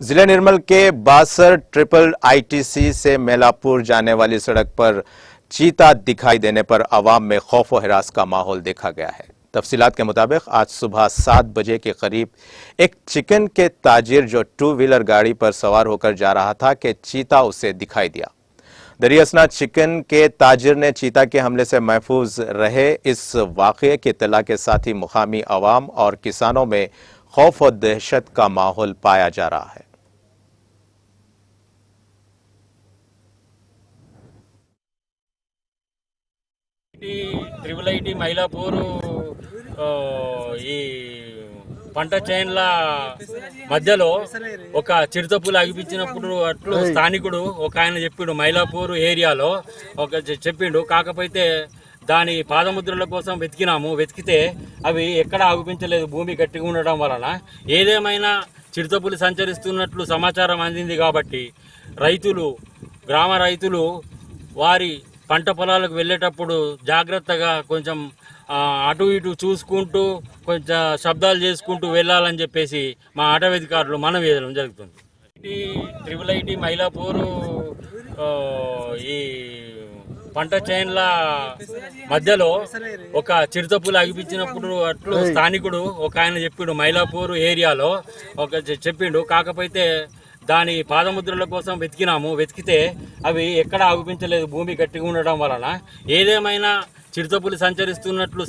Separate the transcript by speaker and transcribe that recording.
Speaker 1: जिला निर्मल के बासर triple ITC से मेलापुर जाने वाली सड़क पर चीता दिखाई देने पर आवाम में खौफ व हिरास का माहौल देखा गया है। तफसीलात के मुताबिक आज सुबह 7 बजे के करीब एक चिकन के ताजिर जो 2 व्हीलर गाड़ी पर सवार होकर जा रहा था कि चीता उसे दिखाई दिया। दरियासना चिकन के ताजिर ने चीता के हमले से महफूज रहे। इस वाक़ये की इत्तला के साथ ही मुकामी अवाम और किसानों में खौफ और दहशत का माहौल पाया जा रहा है।
Speaker 2: ట్రిపుల్ ఐటీ మైలాపూర్ ఈ పంట చైన్ల మధ్యలో ఒక చిరుతపులు అగిపించినప్పుడు అట్లు స్థానికుడు ఒక ఆయన చెప్పిండు మైలాపూర్ ఏరియాలో ఒక చెప్పిండు. కాకపోతే దాని పాదముద్రల కోసం వెతికితే అవి ఎక్కడ ఆగిపించలేదు, భూమి గట్టిగా ఉండడం వలన. ఏదేమైనా చిరుతపులు సంచరిస్తున్నట్లు సమాచారం అందింది కాబట్టి గ్రామ రైతులు వారి పంట పొలాలకు వెళ్ళేటప్పుడు జాగ్రత్తగా కొంచెం అటు ఇటు చూసుకుంటూ కొంచెం శబ్దాలు చేసుకుంటూ వెళ్ళాలని చెప్పేసి మా అటవీధికారులు మనం వేయడం జరుగుతుంది. ట్రిపుల్ ఐటీ మైలాపూర్ ఈ పంట చైన్ల మధ్యలో ఒక చిరుతపులు అగిపించినప్పుడు అట్లు స్థానికుడు ఒక ఆయన చెప్పిండు. మైలాపూర్ ఏరియాలో ఒక చెప్పిండు. కాకపోతే దాని పాదముద్రల కోసం వెతికితే అవి ఎక్కడ ఆగిపించలేదు, భూమి గట్టిగా ఉండడం వలన. ఏదేమైనా చిరుతపులు సంచరిస్తున్నట్లు